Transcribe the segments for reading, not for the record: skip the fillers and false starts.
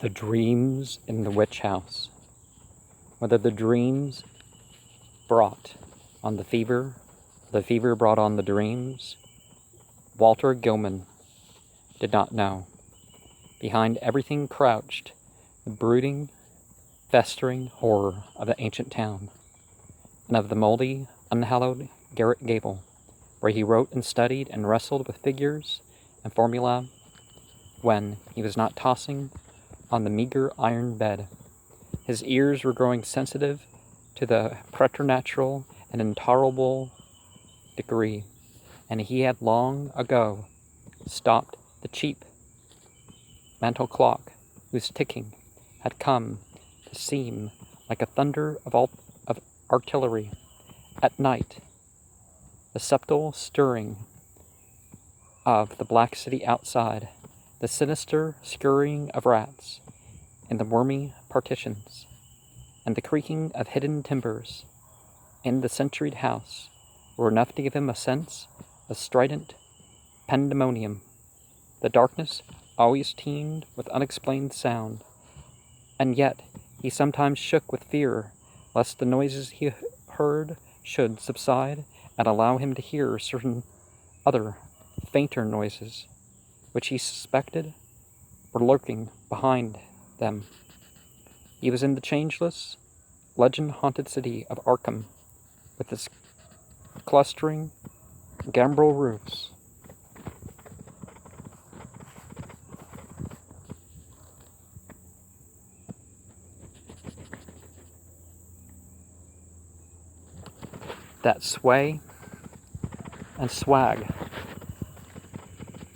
The dreams in the witch house. Whether the dreams brought on the fever brought on the dreams, Walter Gilman did not know. Behind everything crouched the brooding, festering horror of the ancient town, and of the moldy, unhallowed garret gable, where he wrote and studied and wrestled with figures and formulae when he was not tossing on the meager iron bed. His ears were growing sensitive to the preternatural and intolerable degree, and he had long ago stopped the cheap mantel clock whose ticking had come to seem like a thunder of artillery at night, the subtle stirring of the black city outside, the sinister scurrying of rats in the wormy partitions, and the creaking of hidden timbers in the centuried house were enough to give him a sense of strident pandemonium. The darkness always teemed with unexplained sound, and yet he sometimes shook with fear lest the noises he heard should subside and allow him to hear certain other, fainter noises, which he suspected were lurking behind them. He was in the changeless, legend-haunted city of Arkham, with its clustering, gambrel roofs. That sway and swag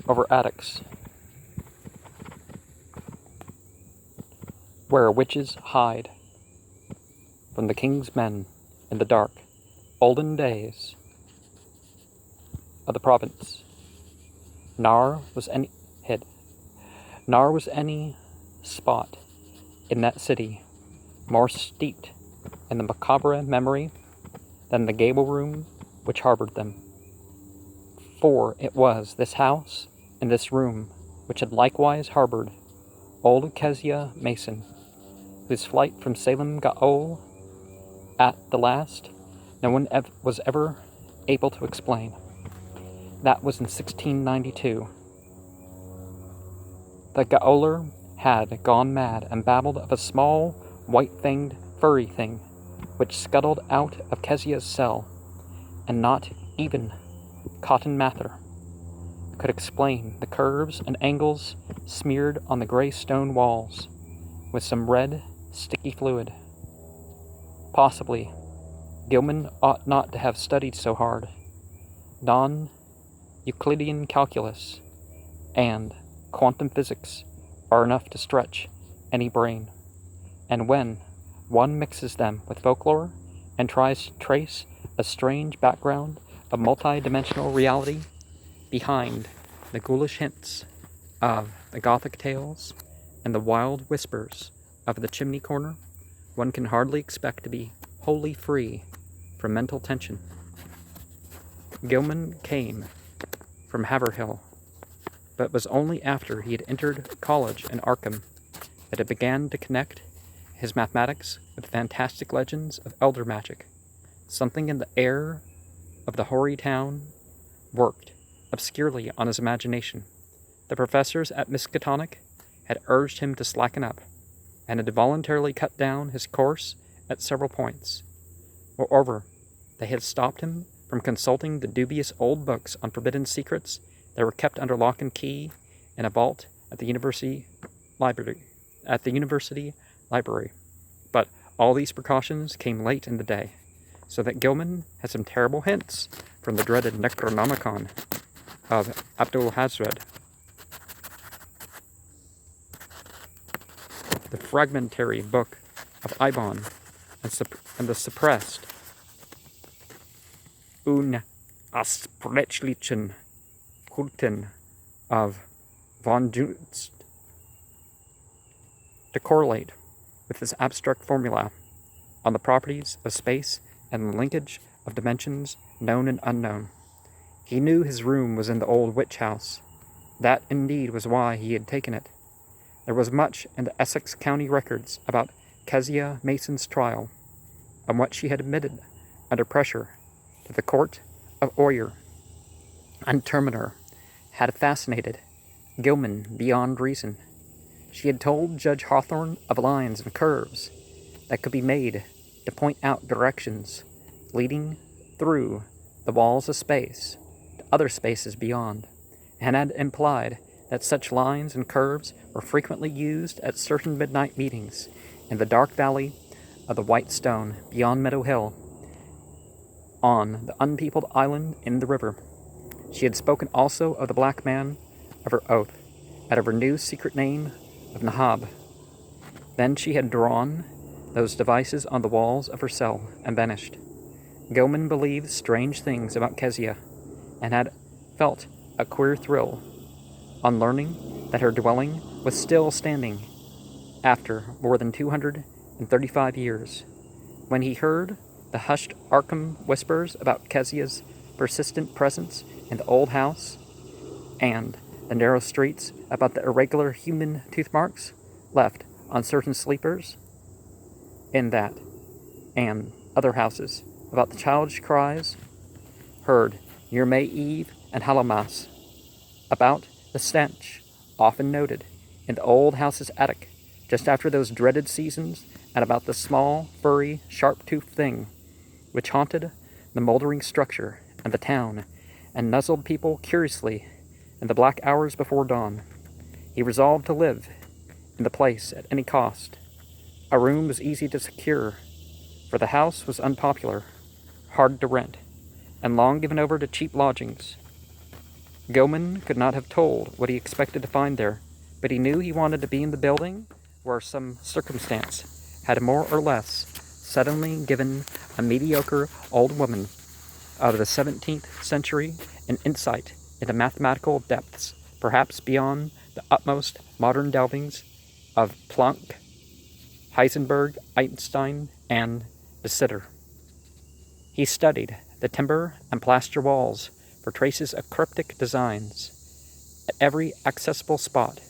over attics, where witches hide from the king's men in the dark, olden days of the province. Nor was any spot in that city more steeped in the macabre memory than the gable room which harbored them. For it was this house and this room which had likewise harbored old Kezia Mason, whose flight from Salem Gaol at the last no one was ever able to explain. That was in 1692. The Gaoler had gone mad and babbled of a small, white-fanged, furry thing which scuttled out of Kezia's cell, and not even Cotton Mather could explain the curves and angles smeared on the gray stone walls with some red, sticky fluid. Possibly, Gilman ought not to have studied so hard. Non-Euclidean calculus and quantum physics are enough to stretch any brain, and when one mixes them with folklore and tries to trace a strange background of multi-dimensional reality behind the ghoulish hints of the Gothic tales and the wild whispers of the chimney corner, one can hardly expect to be wholly free from mental tension. Gilman came from Haverhill, but it was only after he had entered college in Arkham that it began to connect his mathematics with fantastic legends of elder magic. Something in the air of the hoary town worked obscurely on his imagination. The professors at Miskatonic had urged him to slacken up, and had voluntarily cut down his course at several points. Moreover, they had stopped him from consulting the dubious old books on forbidden secrets that were kept under lock and key in a vault at the university library. But all these precautions came late in the day, so that Gilman had some terrible hints from the dreaded Necronomicon of Abdul-Hazred, the fragmentary book of Ibon, and the suppressed Unausprechlichen Kulten of von Junst, to correlate with his abstract formula on the properties of space and the linkage of dimensions known and unknown. He knew his room was in the old witch house. That indeed was why he had taken it. There was much in the Essex County records about Kezia Mason's trial, and what she had admitted under pressure to the court of Oyer and Terminer had fascinated Gilman beyond reason. She had told Judge Hawthorne of lines and curves that could be made to point out directions leading through the walls of space to other spaces beyond, and had implied that such lines and curves were frequently used at certain midnight meetings in the dark valley of the White Stone beyond Meadow Hill, on the unpeopled island in the river. She had spoken also of the black man of her oath, and of her new secret name of Nahab. Then she had drawn those devices on the walls of her cell and vanished. Gilman believed strange things about Kezia, and had felt a queer thrill on learning that her dwelling was still standing after more than 235 years. When he heard the hushed Arkham whispers about Kezia's persistent presence in the old house, and the narrow streets about the irregular human tooth marks left on certain sleepers in that and other houses, about the childish cries heard near May Eve and Hallowmas, about the stench often noted in the old house's attic just after those dreaded seasons, and about the small, furry, sharp-toothed thing which haunted the moldering structure and the town, and nuzzled people curiously in the black hours before dawn. He resolved to live in the place at any cost. A room was easy to secure, for the house was unpopular, hard to rent, and long given over to cheap lodgings. Gilman could not have told what he expected to find there, but he knew he wanted to be in the building where some circumstance had more or less suddenly given a mediocre old woman out of the 17th century an insight into mathematical depths, perhaps beyond the utmost modern delvings of Planck, Heisenberg, Einstein, and de Sitter. He studied the timber and plaster walls for traces of cryptic designs at every accessible spot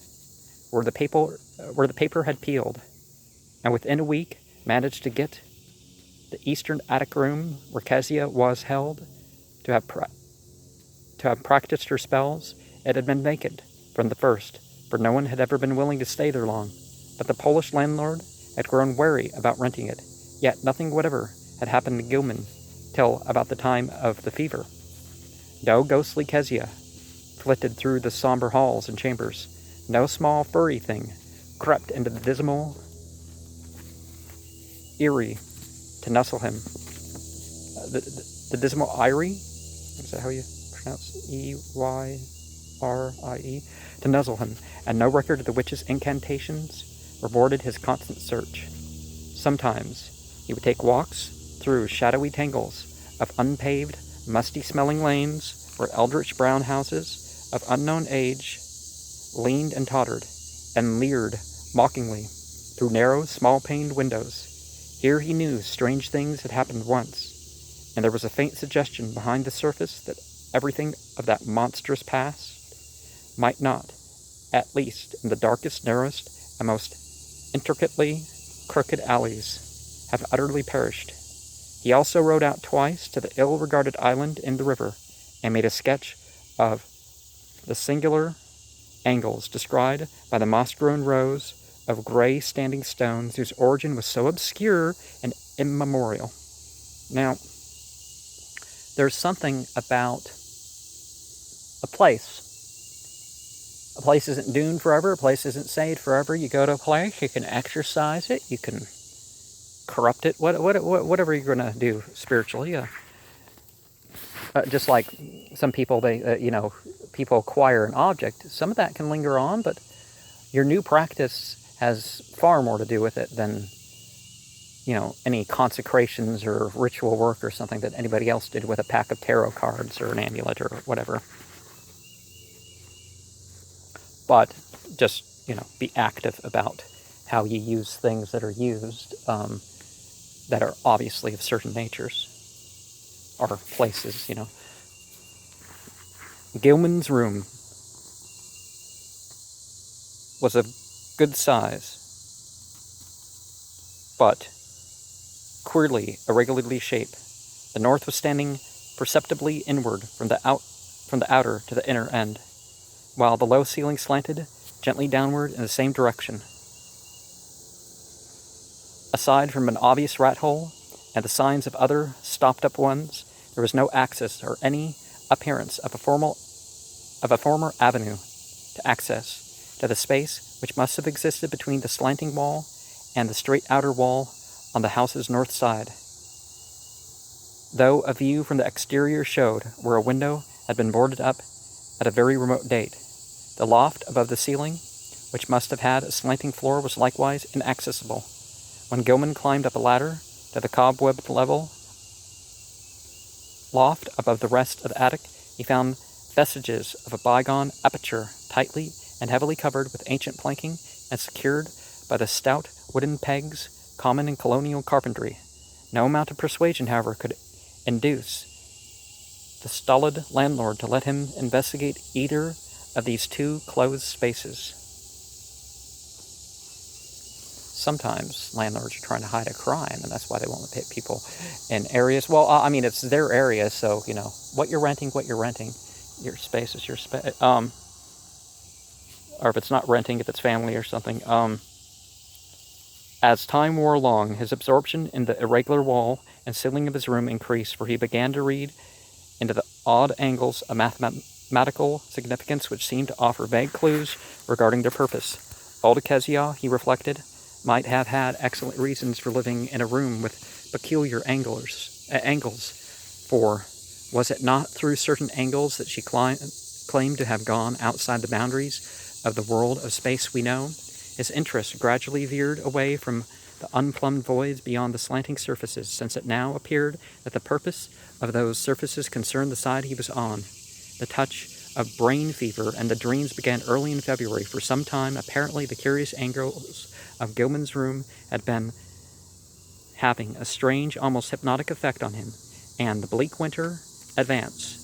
where the paper had peeled, and within a week managed to get the eastern attic room where Kezia was held to have practiced her spells. It had been vacant from the first, for no one had ever been willing to stay there long, but the Polish landlord had grown wary about renting it. Yet nothing whatever had happened to Gilman till about the time of the fever. No ghostly Kezia flitted through the somber halls and chambers. No small furry thing crept into the dismal eyrie to nuzzle him. The dismal eyrie? Is that how you pronounce Eyrie? To nuzzle him, and no record of the witch's incantations rewarded his constant search. Sometimes he would take walks through shadowy tangles of unpaved, musty-smelling lanes where eldritch brown houses of unknown age leaned and tottered, and leered mockingly through narrow, small-paned windows. Here he knew strange things had happened once, and there was a faint suggestion behind the surface that everything of that monstrous past might not, at least in the darkest, narrowest, and most intricately crooked alleys, have utterly perished. He also rode out twice to the ill-regarded island in the river, and made a sketch of the singular angles described by the moss-grown rows of gray standing stones whose origin was so obscure and immemorial. Now, there's something about a place. A place isn't doomed forever. A place isn't saved forever. You go to a place, you can exercise it, you can corrupt it, whatever you're going to do spiritually. Just like some people, people acquire an object. Some of that can linger on, but your new practice has far more to do with it than, any consecrations or ritual work or something that anybody else did with a pack of tarot cards or an amulet or whatever. But just, be active about how you use things that are used, that are obviously of certain natures or places, Gilman's room was a good size, but queerly, irregularly shaped. The north was standing perceptibly inward from the outer to the inner end, while the low ceiling slanted gently downward in the same direction. Aside from an obvious rat hole and the signs of other stopped-up ones, there was no access or any appearance of a former avenue to access to the space which must have existed between the slanting wall and the straight outer wall on the house's north side. Though a view from the exterior showed where a window had been boarded up at a very remote date, the loft above the ceiling, which must have had a slanting floor, was likewise inaccessible. When Gilman climbed up a ladder to the cobwebbed level loft above the rest of the attic, he found vestiges of a bygone aperture, tightly and heavily covered with ancient planking and secured by the stout wooden pegs common in colonial carpentry. No amount of persuasion, however, could induce the stolid landlord to let him investigate either of these two closed spaces. Sometimes landlords are trying to hide a crime, and that's why they won't pay people in areas. Well, I mean, it's their area, so, you know, what you're renting. Your space is your space. Or if it's not renting, if it's family or something. As time wore along, his absorption in the irregular wall and ceiling of his room increased, for he began to read into the odd angles a mathematical significance which seemed to offer vague clues regarding their purpose. Old Kezia, he reflected, might have had excellent reasons for living in a room with peculiar angles, for was it not through certain angles that she claimed to have gone outside the boundaries of the world of space we know? His interest gradually veered away from the unplumbed voids beyond the slanting surfaces, since it now appeared that the purpose of those surfaces concerned the side he was on. The touch of brain fever and the dreams began early in February. For some time, apparently, the curious angles of Gilman's room had been having a strange, almost hypnotic effect on him, and the bleak winter advanced.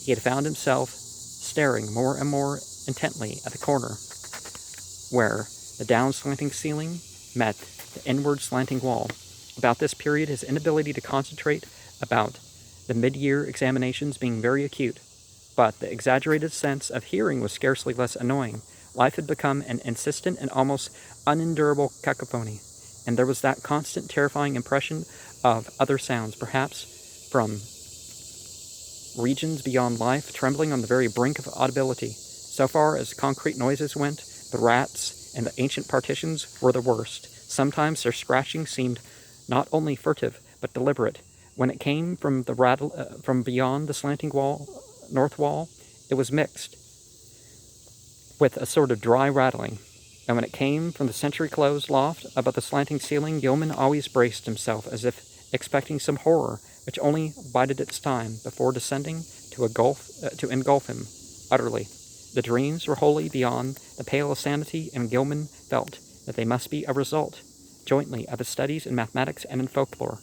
He had found himself staring more and more intently at the corner where the down-slanting ceiling met the inward slanting wall. About this period, his inability to concentrate about the mid-year examinations being very acute, but the exaggerated sense of hearing was scarcely less annoying. Life had become an insistent and almost unendurable cacophony, and there was that constant, terrifying impression of other sounds, perhaps from regions beyond life, trembling on the very brink of audibility. So far as concrete noises went, the rats and the ancient partitions were the worst. Sometimes their scratching seemed not only furtive, but deliberate. When it came from from beyond the slanting north wall, it was mixed with a sort of dry rattling. And when it came from the century-closed loft above the slanting ceiling, Gilman always braced himself as if expecting some horror which only bided its time before descending to engulf him utterly. The dreams were wholly beyond the pale of sanity, and Gilman felt that they must be a result, jointly, of his studies in mathematics and in folklore.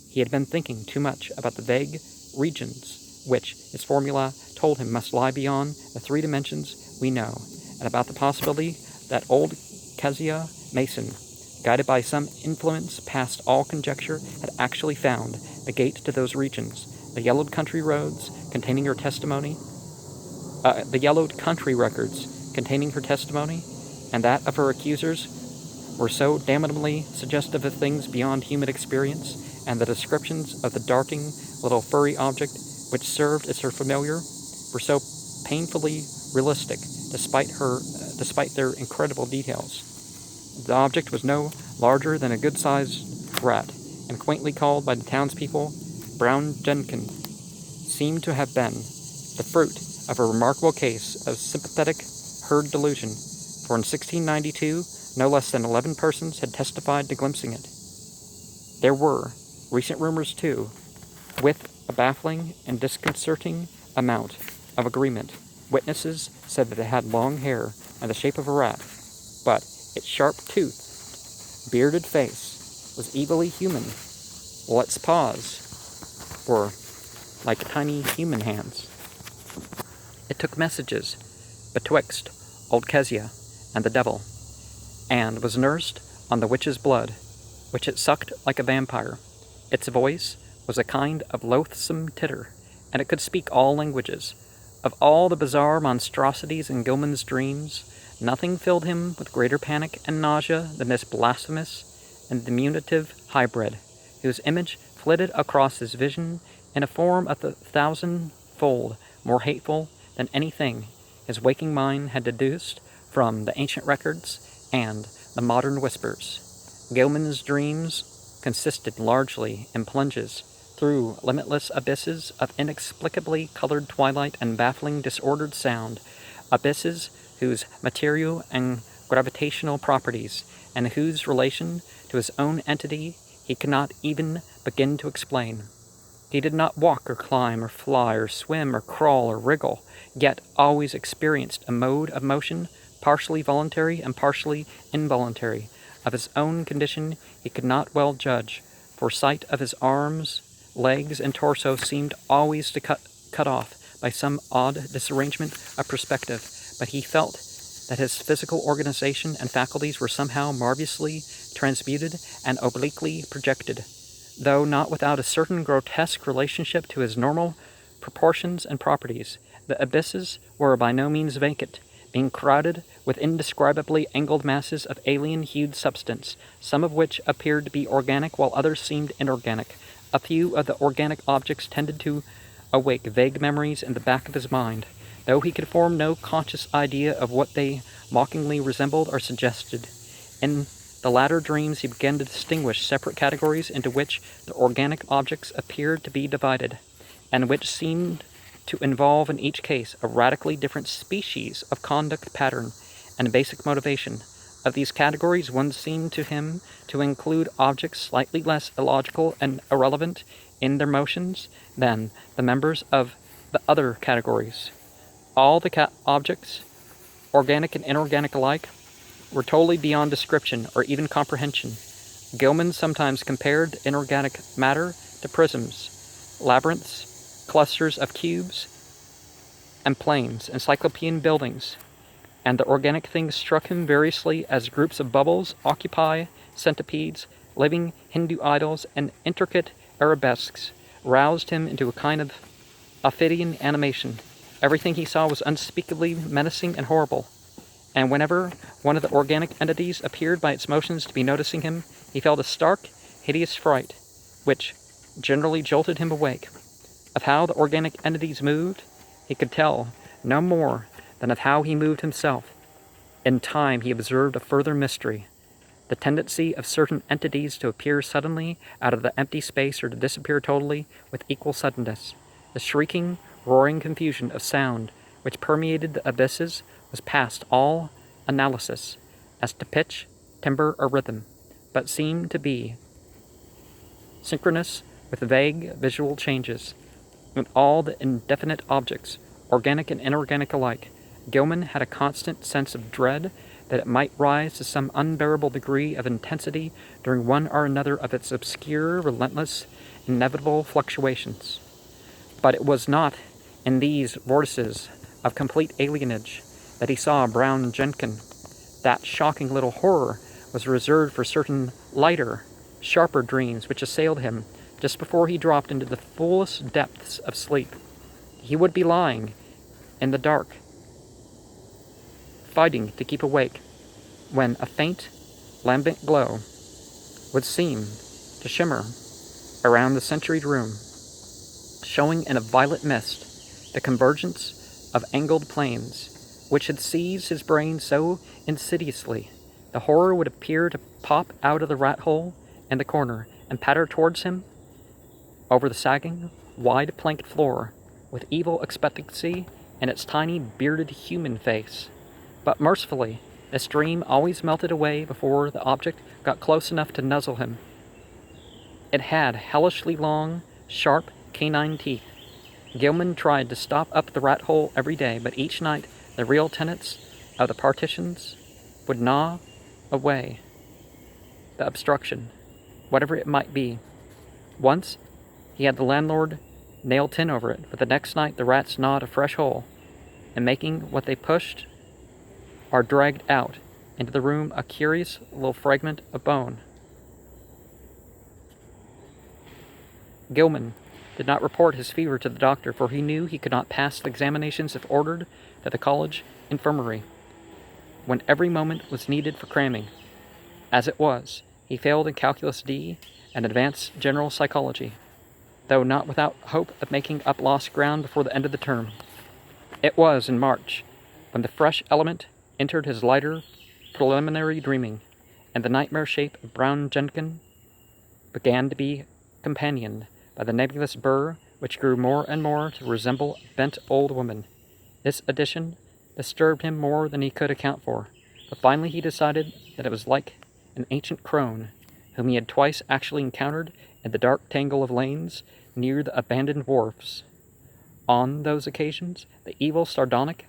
He had been thinking too much about the vague regions which his formula told him must lie beyond the three dimensions we know, and about the possibility that old Kezia Mason, guided by some influence past all conjecture, had actually found the gate to those regions. The yellowed country records containing her testimony, and that of her accusers were so damnably suggestive of things beyond human experience, and the descriptions of the darting little furry object which served as her familiar were so painfully realistic, despite their incredible details. The object was no larger than a good-sized rat, and quaintly called by the townspeople Brown Jenkins, seemed to have been the fruit of a remarkable case of sympathetic herd delusion, for in 1692 no less than 11 persons had testified to glimpsing it. There were recent rumors, too, with a baffling and disconcerting amount of agreement. Witnesses said that it had long hair and the shape of a rat, but its sharp-toothed, bearded face was evilly human, while its paws were like tiny human hands. It took messages betwixt old Kezia and the devil, and was nursed on the witch's blood, which it sucked like a vampire. Its voice was a kind of loathsome titter, and it could speak all languages. Of all the bizarre monstrosities in Gilman's dreams, nothing filled him with greater panic and nausea than this blasphemous and diminutive hybrid, whose image flitted across his vision in a form a thousand-fold more hateful than anything his waking mind had deduced from the ancient records and the modern whispers. Gilman's dreams consisted largely in plunges through limitless abysses of inexplicably colored twilight and baffling disordered sound, abysses whose material and gravitational properties, and whose relation to his own entity he could not even begin to explain. He did not walk or climb or fly or swim or crawl or wriggle, yet always experienced a mode of motion partially voluntary and partially involuntary. Of his own condition he could not well judge, for sight of his arms, legs, and torso seemed always to cut off by some odd disarrangement of perspective, but he felt that his physical organization and faculties were somehow marvelously transmuted and obliquely projected, though not without a certain grotesque relationship to his normal proportions and properties. The abysses were by no means vacant, being crowded with indescribably angled masses of alien-hued substance, some of which appeared to be organic while others seemed inorganic. A few of the organic objects tended to awake vague memories in the back of his mind, though he could form no conscious idea of what they mockingly resembled or suggested. In the latter dreams he began to distinguish separate categories into which the organic objects appeared to be divided, and which seemed to involve in each case a radically different species of conduct pattern and basic motivation. Of these categories, one seemed to him to include objects slightly less illogical and irrelevant in their motions than the members of the other categories. All the objects, organic and inorganic alike, were totally beyond description or even comprehension. Gilman sometimes compared inorganic matter to prisms, labyrinths, clusters of cubes and planes, encyclopedian buildings, and the organic things struck him variously as groups of bubbles, octopi, centipedes, living Hindu idols, and intricate arabesques roused him into a kind of Ophidian animation. Everything he saw was unspeakably menacing and horrible, and whenever one of the organic entities appeared by its motions to be noticing him, he felt a stark, hideous fright, which generally jolted him awake. Of how the organic entities moved, he could tell no more than of how he moved himself. In time he observed a further mystery, the tendency of certain entities to appear suddenly out of the empty space or to disappear totally with equal suddenness. The shrieking, roaring confusion of sound which permeated the abysses was past all analysis as to pitch, timbre, or rhythm, but seemed to be synchronous with vague visual changes. In all the indefinite objects, organic and inorganic alike, Gilman had a constant sense of dread that it might rise to some unbearable degree of intensity during one or another of its obscure, relentless, inevitable fluctuations. But it was not in these vortices of complete alienage that he saw Brown Jenkin. That shocking little horror was reserved for certain lighter, sharper dreams which assailed him just before he dropped into the fullest depths of sleep. He would be lying in the dark, fighting to keep awake, when a faint, lambent glow would seem to shimmer around the centuried room, showing in a violet mist the convergence of angled planes, which had seized his brain so insidiously. The horror would appear to pop out of the rat hole in the corner and patter towards him over the sagging, wide planked floor, with evil expectancy in its tiny, bearded human face. But mercifully, this dream always melted away before the object got close enough to nuzzle him. It had hellishly long, sharp, canine teeth. Gilman tried to stop up the rat hole every day, but each night the real tenants of the partitions would gnaw away the obstruction, whatever it might be. Once, he had the landlord nail tin over it, but the next night the rats gnawed a fresh hole, and making what they pushed are dragged out into the room a curious little fragment of bone. Gilman did not report his fever to the doctor, for he knew he could not pass the examinations if ordered to the college infirmary, when every moment was needed for cramming. As it was, he failed in Calculus D and advanced general psychology, though not without hope of making up lost ground before the end of the term. It was in March, when the fresh element entered his lighter preliminary dreaming, and the nightmare shape of Brown Jenkin began to be companioned by the nebulous burr which grew more and more to resemble a bent old woman. This addition disturbed him more than he could account for, but finally he decided that it was like an ancient crone, whom he had twice actually encountered in the dark tangle of lanes near the abandoned wharfs. On those occasions, the evil, sardonic,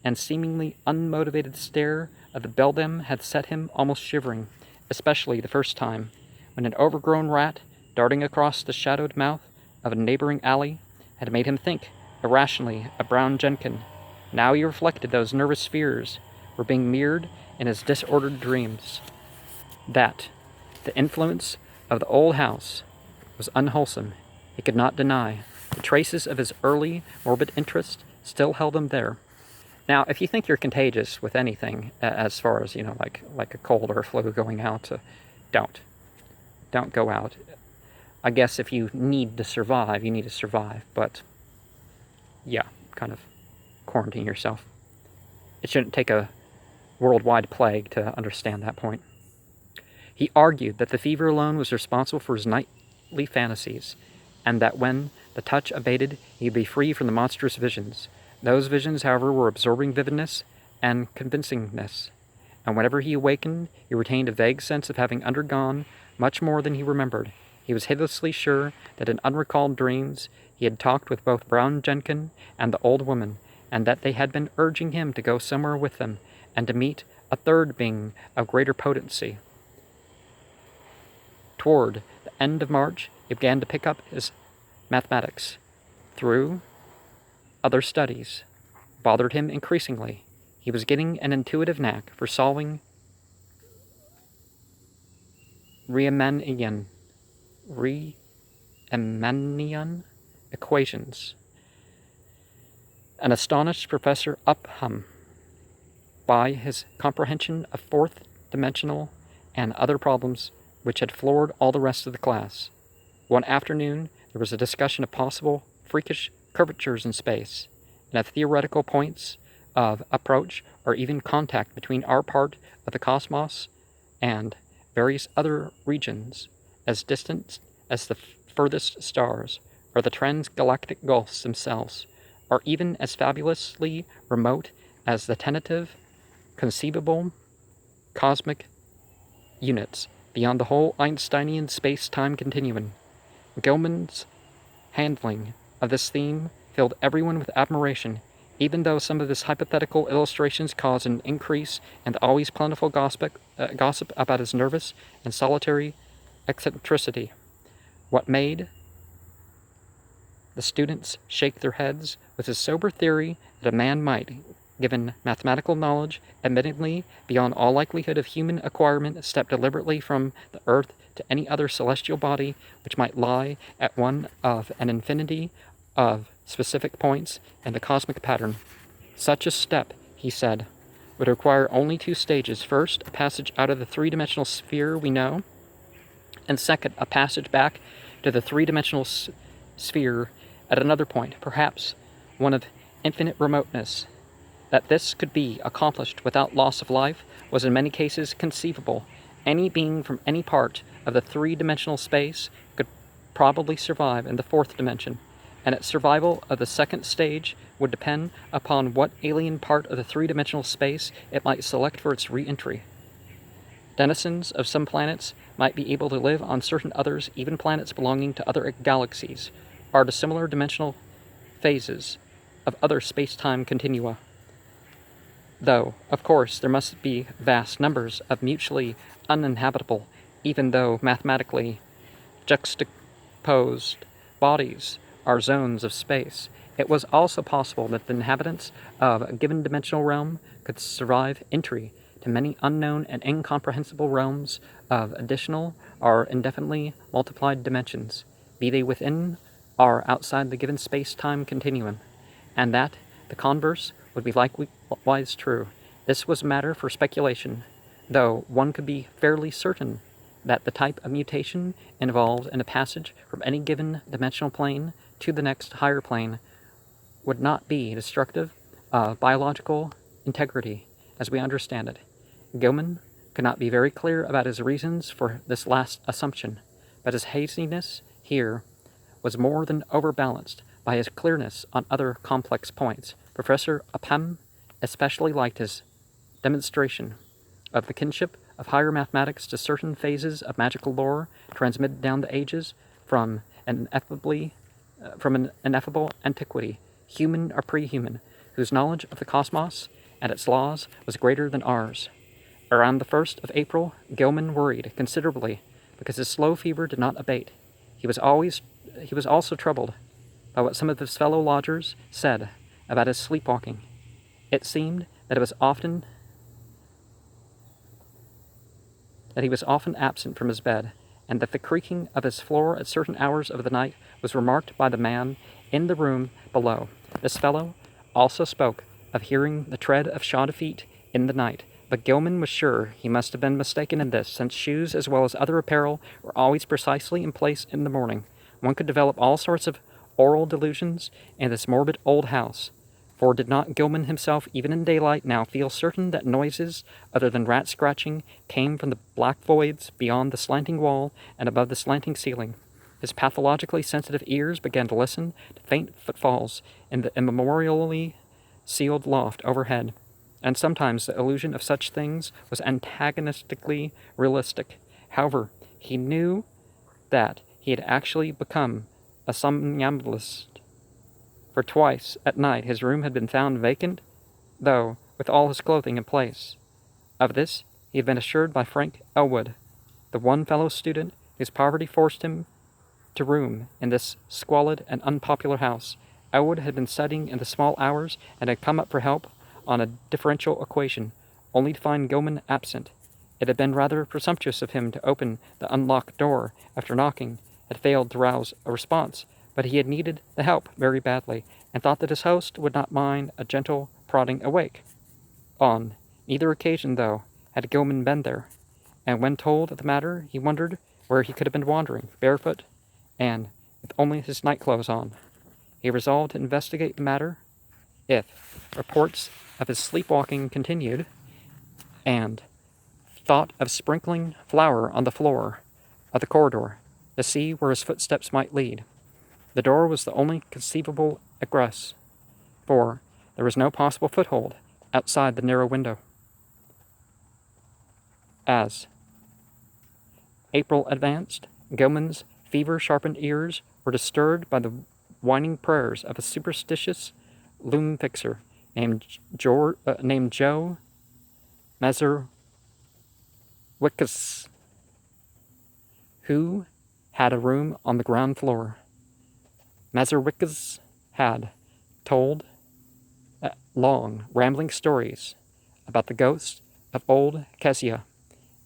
and seemingly unmotivated stare of the beldam had set him almost shivering, especially the first time, when an overgrown rat, darting across the shadowed mouth of a neighboring alley, had made him think irrationally of Brown Jenkin. Now he reflected those nervous fears were being mirrored in his disordered dreams. That the influence of the old house was unwholesome, he could not deny. The traces of his early morbid interest still held him there. Now, if you think you're contagious with anything, as far as, like a cold or a flu going out, don't go out. I guess if you need to survive, you need to survive, but yeah, kind of quarantine yourself. It shouldn't take a worldwide plague to understand that point. He argued that the fever alone was responsible for his nightly fantasies, and that when the touch abated, he would be free from the monstrous visions. Those visions, however, were absorbing vividness and convincingness, and whenever he awakened, he retained a vague sense of having undergone much more than he remembered. He was hideously sure that in unrecalled dreams he had talked with both Brown Jenkin and the old woman, and that they had been urging him to go somewhere with them, and to meet a third being of greater potency. Toward the end of March, he began to pick up his mathematics. Through other studies bothered him increasingly. He was getting an intuitive knack for solving Riemannian equations. An astonished Professor Upham by his comprehension of fourth-dimensional and other problems which had floored all the rest of the class. One afternoon, there was a discussion of possible freakish curvatures in space, and of theoretical points of approach or even contact between our part of the cosmos and various other regions as distant as the furthest stars, or the transgalactic gulfs themselves, or even as fabulously remote as the tentative, conceivable cosmic units beyond the whole Einsteinian space-time continuum. Gilman's handling of this theme filled everyone with admiration, even though some of his hypothetical illustrations caused an increase in the always plentiful gossip about his nervous and solitary eccentricity. What made the students shake their heads was his sober theory that a man might, given mathematical knowledge, admittedly beyond all likelihood of human acquirement, step deliberately from the earth to any other celestial body which might lie at one of an infinity of specific points in the cosmic pattern. Such a step, he said, would require only two stages. First, a passage out of the three-dimensional sphere we know, and second, a passage back to the three-dimensional sphere at another point, perhaps one of infinite remoteness. That this could be accomplished without loss of life was in many cases conceivable. Any being from any part of the three-dimensional space could probably survive in the fourth dimension, and its survival of the second stage would depend upon what alien part of the three-dimensional space it might select for its re-entry. Denizens of some planets might be able to live on certain others, even planets belonging to other galaxies, or to similar dimensional phases of other space-time continua. Though, of course, there must be vast numbers of mutually uninhabitable, even though mathematically juxtaposed bodies are zones of space, It was also possible that the inhabitants of a given dimensional realm could survive entry to many unknown and incomprehensible realms of additional or indefinitely multiplied dimensions, be they within or outside the given space-time continuum, and that the converse would be likewise true. This was matter for speculation, though one could be fairly certain that the type of mutation involved in a passage from any given dimensional plane to the next higher plane would not be destructive of biological integrity as we understand it. Gilman could not be very clear about his reasons for this last assumption, but his haziness here was more than overbalanced by his clearness on other complex points. Professor Upham especially liked his demonstration of the kinship of higher mathematics to certain phases of magical lore transmitted down the ages from an ineffable antiquity, human or pre-human, whose knowledge of the cosmos and its laws was greater than ours. Around the 1st of April, Gilman worried considerably because his slow fever did not abate. He was also troubled by what some of his fellow lodgers said about his sleepwalking. It seemed that he was often absent from his bed, and that the creaking of his floor at certain hours of the night was remarked by the man in the room below. This fellow also spoke of hearing the tread of shod feet in the night, but Gilman was sure he must have been mistaken in this, since shoes as well as other apparel were always precisely in place in the morning. One could develop all sorts of oral delusions in this morbid old house, for did not Gilman himself, even in daylight, now feel certain that noises other than rat scratching came from the black voids beyond the slanting wall and above the slanting ceiling? His pathologically sensitive ears began to listen to faint footfalls in the immemorially sealed loft overhead, and sometimes the illusion of such things was antagonistically realistic. However, he knew that he had actually become a somnambulist, for twice at night his room had been found vacant, though with all his clothing in place. Of this he had been assured by Frank Elwood, the one fellow student whose poverty forced him to room in this squalid and unpopular house. Elwood had been studying in the small hours and had come up for help on a differential equation, only to find Gilman absent. It had been rather presumptuous of him to open the unlocked door after knocking had failed to rouse a response, but he had needed the help very badly, and thought that his host would not mind a gentle prodding awake. On neither occasion, though, had Gilman been there, and when told of the matter, he wondered where he could have been wandering, barefoot, and with only his nightclothes on. He resolved to investigate the matter if reports of his sleepwalking continued, and thought of sprinkling flour on the floor of the corridor to see where his footsteps might lead. The door was the only conceivable egress, for there was no possible foothold outside the narrow window. As April advanced, Gilman's fever-sharpened ears were disturbed by the whining prayers of a superstitious loom-fixer named Joe Mazurwickis, who had a room on the ground floor. Mazurwickis had told long, rambling stories about the ghost of old Kezia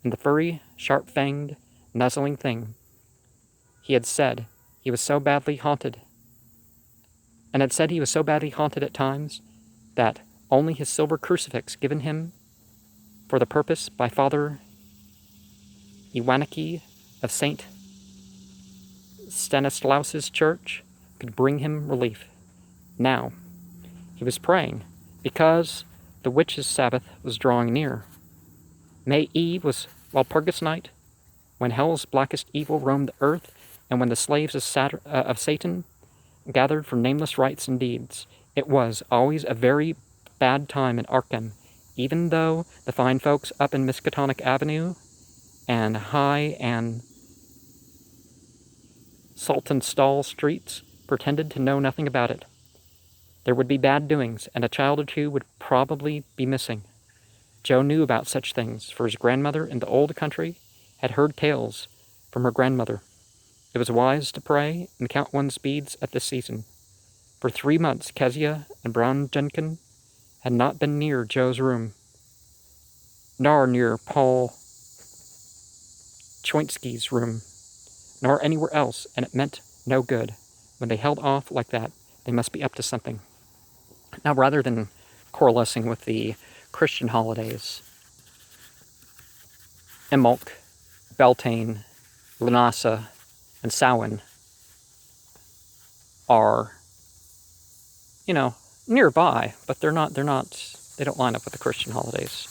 and the furry, sharp-fanged, nuzzling thing. He had said he was so badly haunted at times that only his silver crucifix given him for the purpose by Father Iwanicki of St. Stanislaus's church could bring him relief. Now, he was praying because the witches' Sabbath was drawing near. May Eve was Walpurgis night, when hell's blackest evil roamed the earth, and when the slaves of Satan gathered for nameless rites and deeds. It was always a very bad time in Arkham, even though the fine folks up in Miskatonic Avenue and High and Saltonstall streets pretended to know nothing about it. There would be bad doings, and a child or two would probably be missing. Joe knew about such things, for his grandmother in the old country had heard tales from her grandmother. It was wise to pray and count one's beads at this season. For 3 months, Kezia and Brown Jenkin had not been near Joe's room, nor near Paul Choinsky's room, nor anywhere else, and it meant no good. When they held off like that, they must be up to something. Now, rather than coalescing with the Christian holidays, Imbolc, Beltane, Lunasa, and Samhain are, nearby, but they don't line up with the Christian holidays.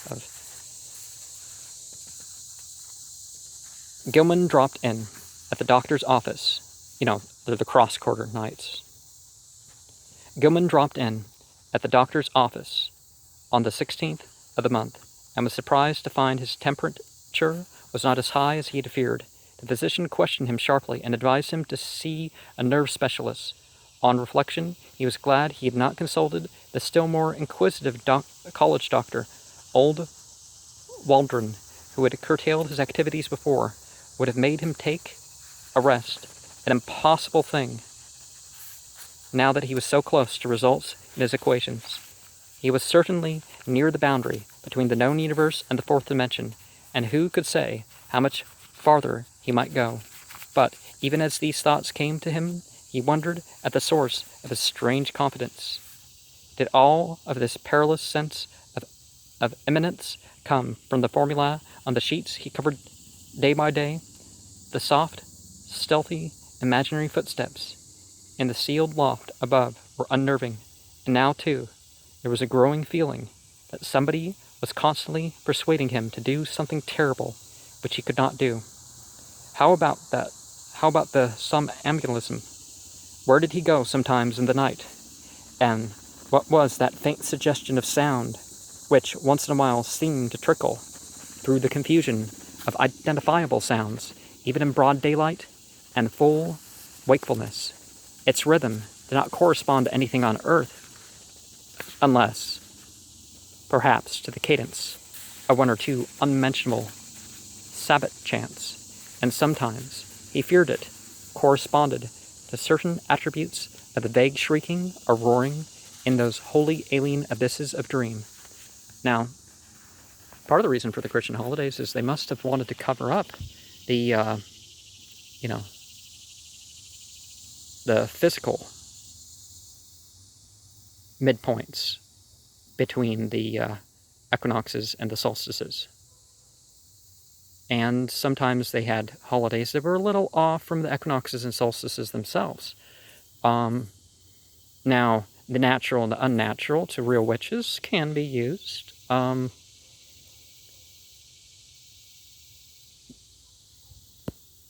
Gilman dropped in at the doctor's office. They're the cross-quarter nights. Gilman dropped in at the doctor's office on the 16th of the month and was surprised to find his temperature was not as high as he had feared. The physician questioned him sharply and advised him to see a nerve specialist. On reflection, he was glad he had not consulted the still more inquisitive college doctor, old Waldron, who had curtailed his activities before, would have made him take a rest, an impossible thing, now that he was so close to results in his equations. He was certainly near the boundary between the known universe and the fourth dimension, and who could say how much farther he might go? But even as these thoughts came to him, he wondered at the source of his strange confidence. Did all of this perilous sense of imminence come from the formula on the sheets he covered day by day? The soft, stealthy, imaginary footsteps in the sealed loft above were unnerving, and now, too, there was a growing feeling that somebody was constantly persuading him to do something terrible which he could not do. How about the somnambulism? Where did he go sometimes in the night? And what was that faint suggestion of sound which once in a while seemed to trickle through the confusion of identifiable sounds, even in broad daylight and full wakefulness? Its rhythm did not correspond to anything on earth, unless, perhaps, to the cadence of one or two unmentionable Sabbath chants, and sometimes, he feared it, corresponded to certain attributes of the vague shrieking or roaring in those wholly alien abysses of dream. Now, part of the reason for the Christian holidays is they must have wanted to cover up the, the physical midpoints between the equinoxes and the solstices. And sometimes they had holidays that were a little off from the equinoxes and solstices themselves. Now, the natural and the unnatural to real witches can be used.